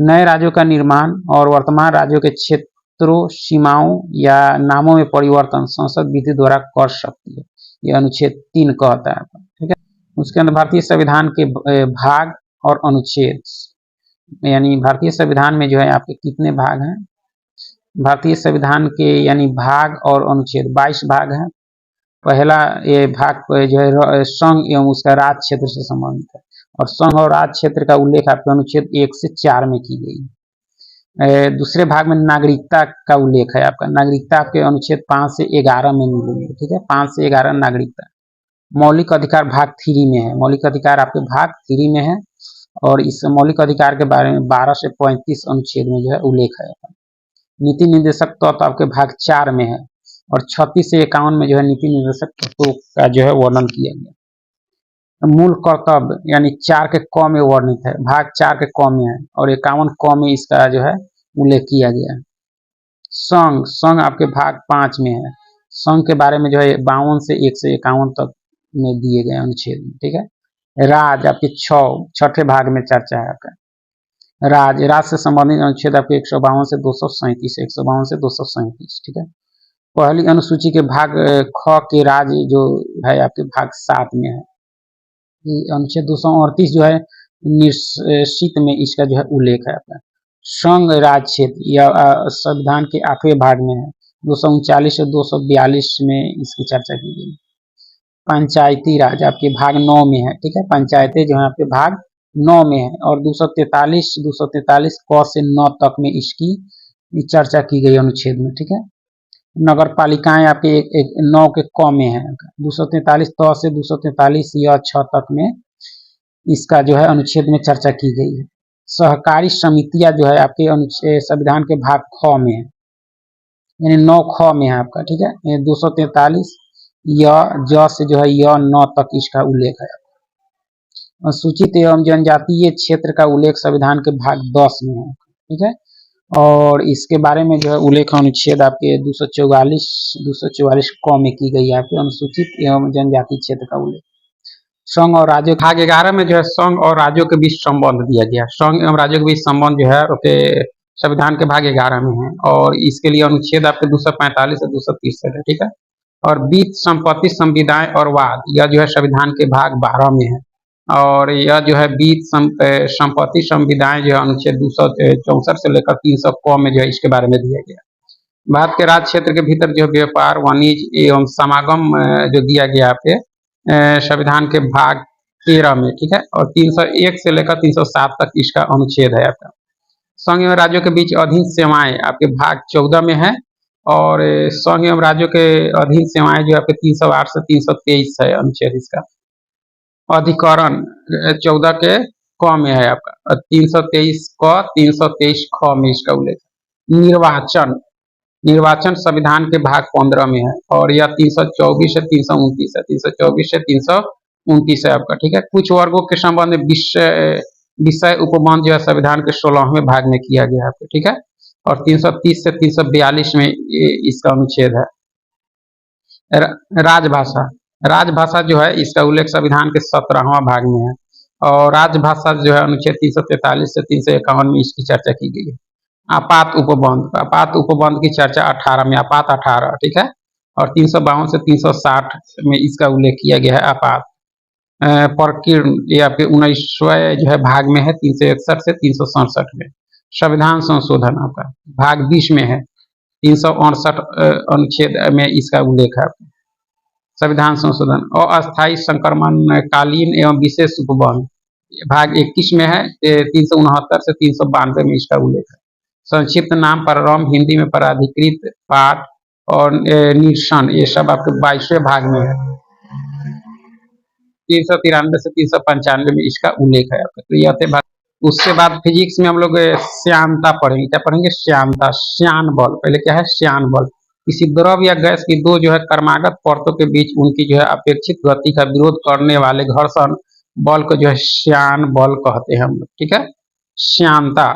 नए राज्यों का निर्माण और वर्तमान राज्यों के क्षेत्रों, सीमाओं या नामों में परिवर्तन संसद विधि द्वारा कर सकती है, यह अनुच्छेद 3 कहता है। ठीक है, उसके अंदर भारतीय संविधान के भाग और अनुच्छेद, यानी भारतीय संविधान में जो है आपके कितने भाग हैं? भारतीय संविधान के यानी भाग और अनुच्छेद 22 भाग हैं। पहला ये भाग जो है संघ एवं उसका राज क्षेत्र से संबंधित है, और संघ और राज क्षेत्र का उल्लेख आपके अनुच्छेद 1 से 4 में की गई है। दूसरे भाग में नागरिकता का उल्लेख है आपका, नागरिकता आपके अनुच्छेद 5 से 11 में मिलेंगे। ठीक है, 5 से 11 नागरिकता। मौलिक अधिकार भाग 3 में है, मौलिक अधिकार आपके भाग 3 में है, और इस मौलिक अधिकार के बारे में 12 से 35 अनुच्छेद में जो है उल्लेख है। नीति निर्देशक तत्व आपके भाग 4 में है, और 36 से 51 में जो है नीति निर्देशक तत्वों का जो है वर्णन किया गया। मूल कर्तव्य यानी 4 के क में वर्णित है, भाग 4 के क में है, और 51 क में इसका जो है उल्लेख किया गया है। संघ आपके भाग 5 में है, संघ के बारे में जो है 52 से 1 से 51 तक में दिए गए अनुच्छेद में। ठीक है, राज आपके 6ठे भाग में चर्चा है आपका। राज से संबंधित अनुच्छेद आपके 152 से 237, 152 से 237। ठीक है, पहली अनुसूची के भाग ख के राज जो है आपके भाग 7 में है। अनुच्छेद 238 जो है निश्चित में इसका जो है उल्लेख है आपका। संघ राज क्षेत्र या संविधान के 8वें भाग में है, 239 और 242 में इसकी चर्चा की गई। पंचायती राज आपके भाग 9 में है। ठीक है, पंचायतें जो है आपके भाग 9 में है, और 243 क से 9 तक में इसकी चर्चा की गई अनुच्छेद में। ठीक है, नगर पालिकाएं आपके 9 के क में है, 243 त से 243 या 6 तक में इसका जो है अनुच्छेद में चर्चा की गई है। सहकारी समितियां जो है आपके अनुच्छेद संविधान के भाग ख में है, यानी 9 ख में है आपका। ठीक है, 243 या ज से जो है य 9 तक इसका उल्लेख है। अनुसूचित एवं जनजातीय क्षेत्र का उल्लेख संविधान के भाग 10 में है। ठीक है, और इसके बारे में जो है उल्लेख अनुच्छेद आपके 244 क में की गई है आपके अनुसूचित एवं जनजातीय क्षेत्र का उल्लेख। संघ और राज्यों भाग 11 में जो है संघ और राज्यों के बीच संबंध दिया गया। संघ एवं राज्यों के बीच संबंध जो है उसके संविधान के भाग 11 में है, और इसके लिए अनुच्छेद आपके 245 से 230 है। ठीक है, और बीच संपत्ति संविदाएं और वाद यह जो है संविधान के भाग 12 में है, और यह जो है बीच संपत्ति संविदाएं जो है अनुच्छेद 264 से लेकर 300 क में जो है इसके बारे में दिया गया। भारत के राज्य क्षेत्र के भीतर जो व्यापार वाणिज्य एवं समागम जो दिया गया आपके संविधान के भाग 13 में। ठीक है, और 301 से लेकर 307 तक इसका अनुच्छेद है आपका। संघ एवं राज्यों के बीच अधीन सेवाएं आपके भाग 14 में है, और संघ एवं राज्यों के अधीन सेवाएं जो आपके 308 से 323 है अनुच्छेद इसका। अधिकरण 14 के क में है आपका, 323 क 323 ख में इसका उल्लेख। निर्वाचन संविधान के भाग 15 में है, और यह 324 से 329 है, 324 से 329 है आपका। ठीक है, कुछ वर्गों के संबंध में विषय उपबंध जो है संविधान के 16वें भाग में किया गया है। ठीक है, और 330 से 342 में इसका अनुच्छेद है। राजभाषा जो है इसका उल्लेख संविधान के 17वां भाग में है, और राजभाषा जो है अनुच्छेद 343 से 351 में इसकी चर्चा की गई है। आपात उपबंध की चर्चा 18 में, आपात 18। ठीक है, और 352 से 360 में इसका उल्लेख किया गया है आपात। प्रकीर्ण ये आपके 19वें जो है भाग में है, 361 से 367 में। संविधान संशोधन आपका भाग 20 में है, 368 अनुच्छेद में इसका उल्लेख है। संविधान संशोधन और अस्थायी संक्रमणकालीन एवं विशेष उपबंध भाग 21 में है, 369 से 392 में इसका उल्लेख है। संक्षिप्त नाम प्रारंभ हिंदी में प्राधिकृत पाठ और निरसन ये सब आपके 22वें भाग में है, 393 से 395 में इसका उल्लेख है आपका। तो यह थे उसके बाद फिजिक्स में हम लोग श्यानता पढ़ेंगे। क्या पढ़ेंगे? श्यानता। श्यान बल, पहले क्या है? श्यान बल। किसी द्रव या गैस की दो जो है क्रमागत परतों के बीच उनकी जो है अपेक्षित गति का विरोध करने वाले घर्षण बल को जो है श्यान बल कहते हैं हम लोग। ठीक है। श्यानता,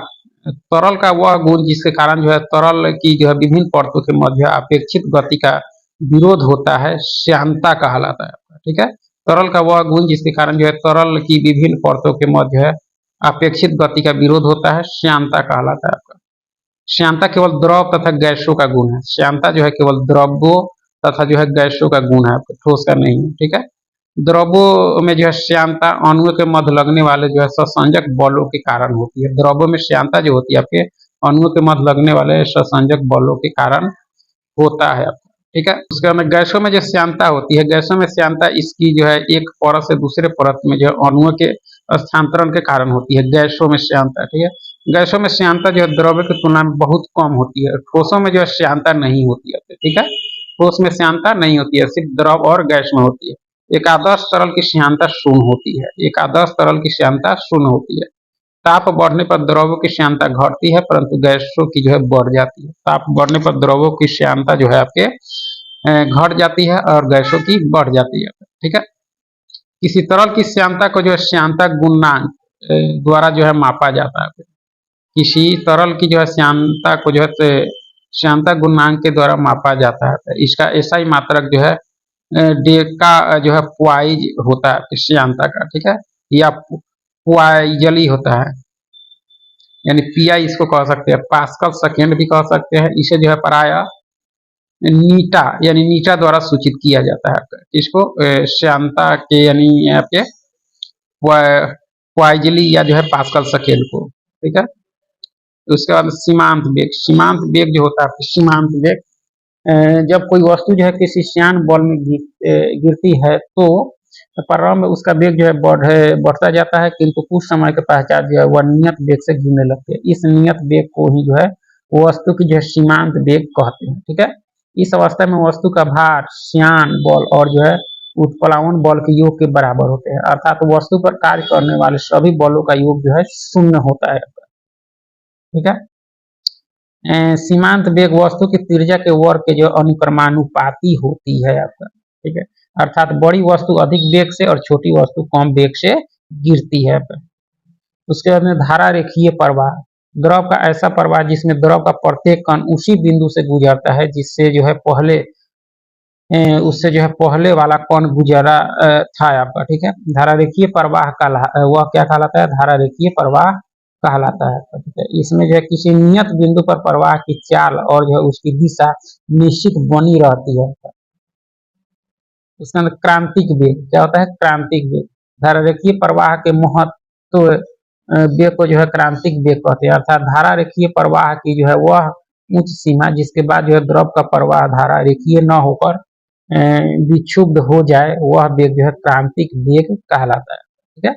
तरल का वह गुण जिसके कारण जो है तरल की जो है विभिन्न परतों के मध्य अपेक्षित गति का विरोध होता है, श्यानता कहलाता है। ठीक है। तरल का वह गुण जिसके कारण जो है तरल की विभिन्न परतों के मध्य अपेक्षित गति का विरोध होता है, श्यानता कहलाता है आपका। श्यानता केवल द्रव तथा गैसों का गुण है। श्यानता जो है केवल द्रवों तथा जो है गैसों का गुण है, आपका ठोस का नहीं है। ठीक है। द्रवों में जो है श्यानता अणुओं के मध्य लगने वाले जो है ससंजक बलों के कारण होती है। द्रवों में श्यानता जो होती है आपके अणुओं के मध्य लगने वाले ससंजक बलों के कारण होता है। ठीक है। उसके बाद गैसों में जो श्यानता होती है, गैसों में श्यानता इसकी जो है एक परत से दूसरे परत में जो है अणुओं के स्थानांतरण के कारण होती है, गैसों में श्यानता। ठीक है। गैसों में श्यानता जो है द्रव्य की तुलना में बहुत कम होती है। ठोसों में जो है श्यानता नहीं होती है। ठीक है। ठोस में श्यानता नहीं होती है, सिर्फ द्रव और गैस में होती है। एक आदर्श तरल की श्यानता शून्य होती है। एक आदर्श तरल की श्यानता शून्य होती है। ताप बढ़ने पर द्रवों की श्यानता घटती है परंतु गैसों की जो है बढ़ जाती है। ताप बढ़ने पर द्रवों की श्यानता जो है आपके घट जाती है और गैसों की बढ़ जाती है। ठीक है। किसी तरल की श्यानता को जो है श्यानता गुणांक द्वारा जो है मापा जाता है। किसी तरल की जो है श्यानता को जो है श्यानता गुणांक के द्वारा मापा जाता है। इसका ऐसा ही मात्रक जो है डेका जो है प्वाइज होता है श्यानता का। ठीक है। या प्वाइजली होता है, यानी पीआई इसको कह सकते हैं, पास्कल सेकेंड भी कह सकते हैं। इसे जो है प्रायः नीटा यानी नीटा द्वारा सूचित किया जाता है। इसको श्यानता के यानी आपके प्वाइजली या जो है पास्कल सेकेंड को। ठीक है। उसके बाद सीमांत वेग। सीमांत वेग जो होता है, सीमांत वेग जब कोई वस्तु जो है किसी श्यान बल में गिरती है तो प्रारंभ में उसका वेग जो है बढ़ता जाता है, किंतु कुछ समय के पश्चात जो है वह नियत वेग से गिरने लगते हैं। इस नियत वेग को ही जो है वस्तु की जो है सीमांत वेग कहते हैं। ठीक है। इस अवस्था में वस्तु का भार श्यान बल और जो है उत्प्लावन बल के योग के बराबर होते हैं, अर्थात तो वस्तु पर कार्य करने वाले सभी बलों का योग जो है शून्य होता है। ठीक है। सीमांत वेग वस्तु की त्रिज्या के वर्ग के जो अनुक्रमानुपाती होती है आपका। ठीक है। अर्थात बड़ी वस्तु अधिक वेग से और छोटी वस्तु कम वेग से गिरती है। उसके बाद में धारा रेखीय प्रवाह। द्रव का ऐसा प्रवाह जिसमें द्रव का प्रत्येक कण उसी बिंदु से गुजरता है जिससे जो है उससे जो है पहले वाला कण गुजरा था आपका। ठीक है। धारा रेखीय प्रवाह वह क्या कहलाता है? धारा रेखीय प्रवाह कहलाता है। ठीक है। इसमें जो है किसी नियत बिंदु पर प्रवाह की चाल और जो है उसकी दिशा निश्चित बनी रहती है। उसके अंदर क्रांतिक वेग क्या होता है? क्रांतिक वेग। धारा रेखीय प्रवाह के महत्व वेग को जो है क्रांतिक वेग कहते हैं, अर्थात धारा रेखीय प्रवाह की जो है वह उच्च सीमा जिसके बाद जो है द्रव का प्रवाह धारा रेखीय न होकर विक्षुब्ध हो जाए, वह वेग जो है क्रांतिक वेग कहलाता है। ठीक है।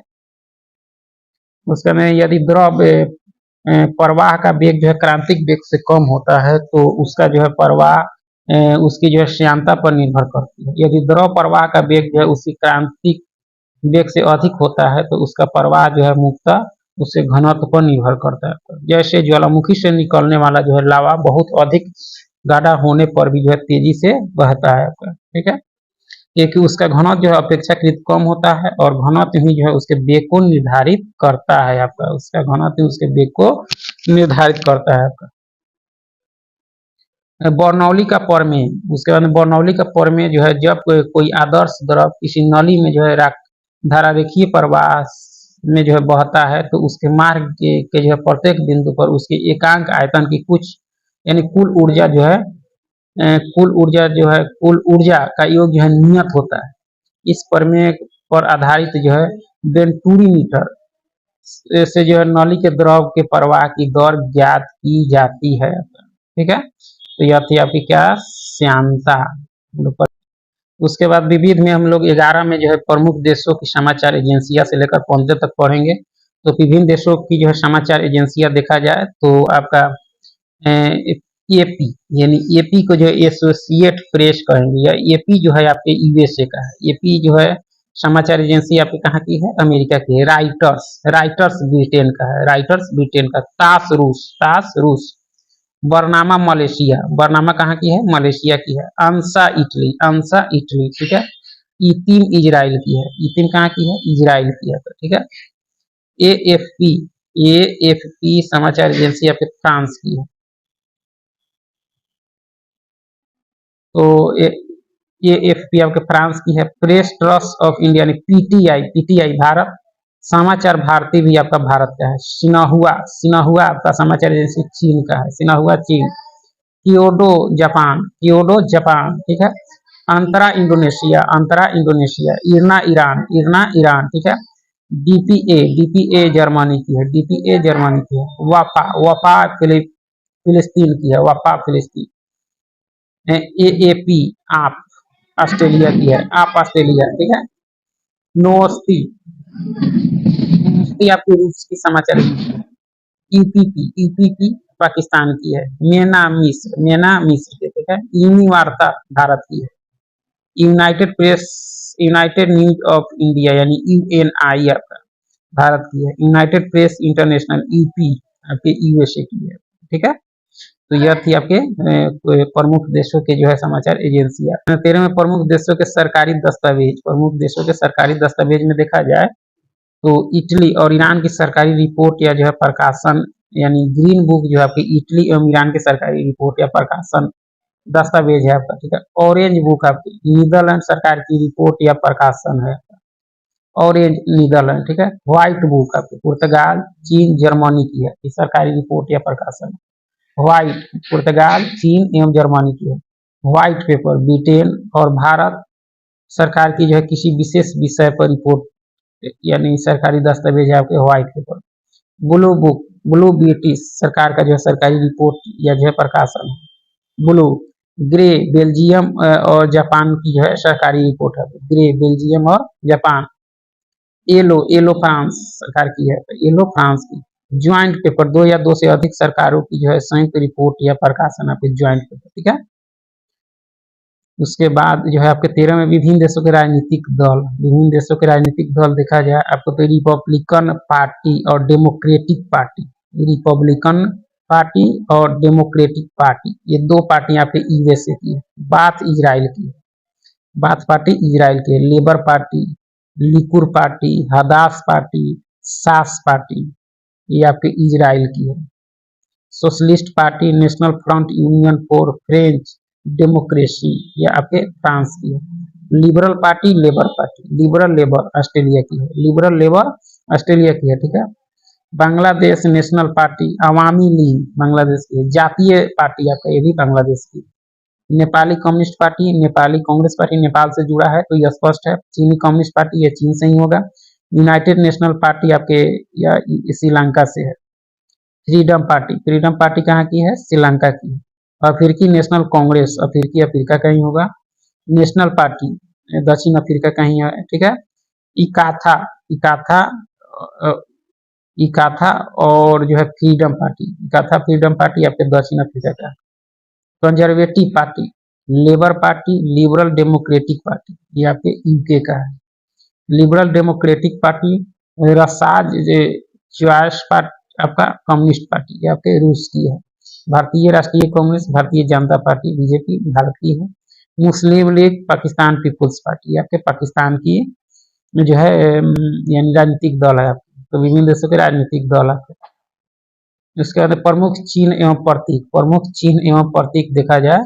उसके में यदि द्रव प्रवाह का वेग जो है क्रांतिक वेग से कम होता है तो उसका जो है प्रवाह उसकी जो है श्यानता पर निर्भर करती है। यदि द्रव प्रवाह का वेग जो है उसकी क्रांतिक वेग से अधिक होता है तो उसका प्रवाह जो है मुक्ता उसके घनत्व पर निर्भर करता है। जैसे ज्वालामुखी से निकलने वाला जो है लावा बहुत अधिक गाढ़ा होने पर भी जो है तेजी से बहता है। ठीक है। क्योंकि उसका घनत्व जो है अपेक्षाकृत कम होता है और घनत्व ही जो है उसके वेग को निर्धारित करता है आपका। उसका घनत्व उसके वेग को निर्धारित करता है आपका। बर्नौली का प्रमेय। उसके बाद बर्नौली का प्रमेय जो है जब कोई आदर्श द्रव किसी नली में जो है धारा रेखीय प्रवाह में जो है बहता है तो उसके मार्ग के जो है प्रत्येक बिंदु पर उसके एकांक आयतन की कुछ यानी कुल ऊर्जा जो है कुल ऊर्जा का योग जो है नियत होता है। इस प्रमेय पर आधारित जो है वेंटूरी मीटर से जो है नली के द्रव के प्रवाह की दर ज्ञात की जाती है। ठीक है। तो यह थी आपकी क्या? श्यानता। उसके बाद विविध में हम लोग 11 में जो है प्रमुख देशों की समाचार एजेंसियां से लेकर 15 तक पढ़ेंगे। तो विभिन्न देशों की जो है समाचार एजेंसियां देखा जाए तो आपका एपी यानी एपी को जो है एसोसिएट प्रेस कहेंगे, या एपी जो है आपके यूएसए का है। एपी जो है समाचार एजेंसी आपकी कहाँ की है? अमेरिका की है। राइटर्स, राइटर्स ब्रिटेन का है, राइटर्स ब्रिटेन का। तास रूस, तास रूस। बरनामा मलेशिया, बरनामा कहाँ की है? मलेशिया की है। अंसा इटली, अंसा इटली, ठीक है। इतिम इजराइल की है, इतिम कहाँ की है? इजराइल की है, ठीक है। एएफपी, एएफपी समाचार एजेंसी आपके फ्रांस की है। तो एएफपी आपके फ्रांस की है। प्रेस ट्रस्ट ऑफ इंडिया यानी पीटीआई, पीटीआई भारत। समाचार भारती भी आपका भारत का है। सिन्हुआ, सिन्हुआ आपका समाचार एजेंसी चीन का है, सिन्हुआ चीन। क्योडो जापान, क्योडो जापान, ठीक है। अंतरा इंडोनेशिया, अंतरा इंडोनेशिया। इरना ईरान, इरना ईरान, ठीक है। डीपीए, डीपीए जर्मनी की है, डीपीए जर्मनी की है। वाफा, वाफा फिलिस्तीन की है, वाफा फिलिस्तीन। एएपी आप ऑस्ट्रेलिया की है, आप ऑस्ट्रेलिया, ठीक है। नोस्ती, नोस्ती आपकी रूस की समाचार एजेंसी है। ईपीपी, ईपीपी पाकिस्तान की है। मेना मिस्र, मेना मिस्र की, ठीक है। यूनिवार्ता भारत की है। United press, United news of India यानी यूएनआई आपका भारत की है। यूनाइटेड प्रेस इंटरनेशनल यूपी आपके यूएसए की है, ठीक है। तो यह थी आपके प्रमुख देशों के जो है समाचार एजेंसियां। 13वें प्रमुख देशों के सरकारी दस्तावेज, प्रमुख देशों के सरकारी दस्तावेज में देखा जाए तो इटली और ईरान की सरकारी रिपोर्ट या जो है प्रकाशन यानी ग्रीन बुक जो है आपकी इटली एवं ईरान की सरकारी रिपोर्ट या प्रकाशन दस्तावेज है आपका, ठीक है। ऑरेंज बुक आपकी नीदरलैंड सरकार की रिपोर्ट या प्रकाशन है, ऑरेंज नीदरलैंड, ठीक है। व्हाइट बुक आपकी पुर्तगाल, चीन, जर्मनी की है, सरकारी रिपोर्ट या प्रकाशन। व्हाइट पुर्तगाल, चीन एवं जर्मनी की है। व्हाइट पेपर ब्रिटेन और भारत सरकार की जो है किसी विशेष विषय पर रिपोर्ट यानी सरकारी दस्तावेज है आपके white paper. Blue book, blue British सरकार का जो है सरकारी रिपोर्ट या जो है प्रकाशन। ब्लू, ग्रे बेल्जियम और जापान की जो है सरकारी रिपोर्ट है, ग्रे बेल्जियम और जापान। येलो, येलो फ्रांस सरकार की है, येलो फ्रांस की। ज्वाइंट पेपर, दो या दो से अधिक सरकारों की जो है संयुक्त रिपोर्ट या प्रकाशन आपके ज्वाइंट पेपर, ठीक है। उसके बाद जो है आपके 13 में विभिन्न देशों के राजनीतिक दल, विभिन्न देशों के राजनीतिक दल देखा जाए आपको तो रिपब्लिकन पार्टी और डेमोक्रेटिक पार्टी, रिपब्लिकन पार्टी और डेमोक्रेटिक पार्टी, ये दो पार्टी आपके यूएसए की है। बाथ इजराइल की है, बाथ पार्टी इजराइल की है। Labour party, Likud party, Hadash party, Shas party, ये आपके इजराइल की है। Socialist party, national front union for French democracy, ये आपके फ्रांस की है। Liberal party, labour party, liberal labour Australia की है, लिबरल लेबर ऑस्ट्रेलिया की है, ठीक है। Bangladesh national party, Awami league Bangladesh की है। जातीय पार्टी आपका ये भी बांग्लादेश की। Nepali communist party, Nepali congress party Nepal से जुड़ा है तो यह स्पष्ट है। चीनी कम्युनिस्ट पार्टी ये चीन से ही होगा। यूनाइटेड नेशनल पार्टी आपके या श्रीलंका से है। फ्रीडम पार्टी, फ्रीडम पार्टी कहाँ की है? श्रीलंका की। अफ्रीकी नेशनल कांग्रेस, अफ्रीकी अफ्रीका का ही होगा। नेशनल पार्टी दक्षिण अफ्रीका का ही है, ठीक है। इकाथा, इकाथा, इकाथा और जो है फ्रीडम पार्टी, इकाथा फ्रीडम पार्टी आपके दक्षिण अफ्रीका का। Conservative party, labour party, liberal democratic party, ये आपके यूके का है। Liberal democratic party, रसाज choice party आपका कम्युनिस्ट पार्टी, ये आपके रूस की है। भारतीय राष्ट्रीय कांग्रेस, भारतीय जनता पार्टी बीजेपी भारत की है। मुस्लिम लीग, पाकिस्तान पीपुल्स पार्टी, आपके पाकिस्तान की जो है यानी राजनीतिक दल है आपके। तो विभिन्न देशों के राजनीतिक दल आपके। इसके बाद प्रमुख चिन्ह एवं प्रतीक, प्रमुख चिन्ह एवं प्रतीक देखा जाए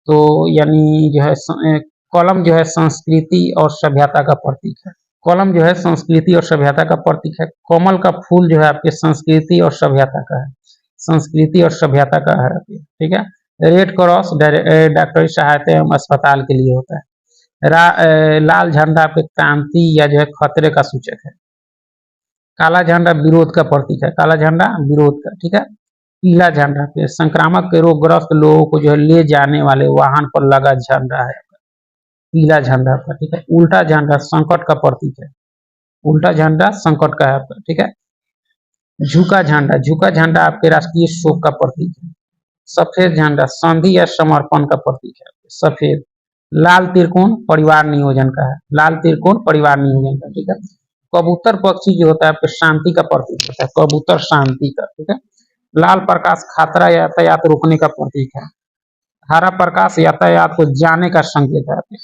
तो यानी जो है कलम जो है संस्कृति और सभ्यता का प्रतीक है। कलम जो है संस्कृति और सभ्यता का प्रतीक है। कमल का फूल जो है आपके संस्कृति और सभ्यता का है, संस्कृति और सभ्यता का है, ठीक है। रेड क्रॉस डॉक्टरी सहायता एवं अस्पताल के लिए होता है। लाल झंडा आपके क्रांति या जो है खतरे का सूचक है। काला झंडा विरोध का प्रतीक है, काला झंडा विरोध का, ठीक है। पीला झंडा पे संक्रामक रोगग्रस्त लोगों को जो है ले जाने वाले वाहन पर लगा झंडा है, पीला झंडा का, ठीक है। उल्टा झंडा संकट का प्रतीक है, उल्टा झंडा संकट का है आपका, ठीक है। झुका झंडा, झुका झंडा आपके राष्ट्रीय शोक का प्रतीक है। सफेद झंडा संधि या समर्पण का प्रतीक है, सफेद। लाल त्रिकोण परिवार नियोजन का है, लाल त्रिकोण परिवार नियोजन का, ठीक है। कबूतर पक्षी जो होता है आपके शांति का प्रतीक होता है, कबूतर शांति का, ठीक है। लाल प्रकाश खतरा या यातायात रोकने का प्रतीक है। हरा प्रकाश यातायात को जाने का संकेत है।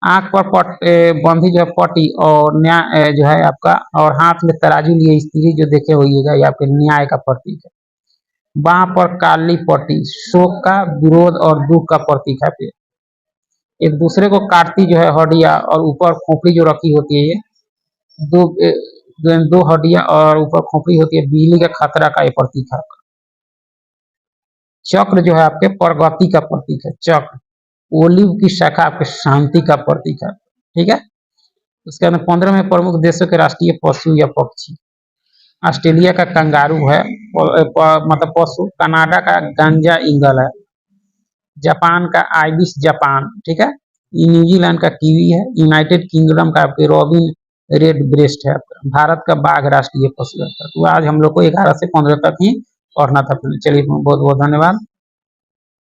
आंख पर बंधी जो है पट्टी और न्याय जो है आपका, और हाथ में तराजू लिए स्त्री जो देखे होइएगा, ये आपके न्याय का प्रतीक है। बाह पर काली पट्टी शोक का, विरोध और दुख का प्रतीक है। एक दूसरे को काटती जो है हड्डियां, और ऊपर खोपड़ी जो रखी होती है, ये दो दो हड्डियां और ऊपर खोपड़ी होती है, बिजली का खतरा का ये प्रतीक है। चक्र जो है आपके प्रगति का प्रतीक है, चक्र। ओलिव की शाखा आपके शांति का प्रतीक है, ठीक है। उसके अंदर 15वें प्रमुख देशों के राष्ट्रीय पशु या पक्षी। ऑस्ट्रेलिया का कंगारू है, मतलब पशु। कनाडा का गांजा ईगल है। जापान का आइबिस जापान, ठीक है। न्यूजीलैंड का कीवी है। यूनाइटेड किंगडम का आपके रॉबिन रेड ब्रेस्ट है। भारत का बाघ राष्ट्रीय पशु है। तो आज हम लोग को 11 से 15 तक ही पढ़ना था। चलिए बहुत बहुत धन्यवाद।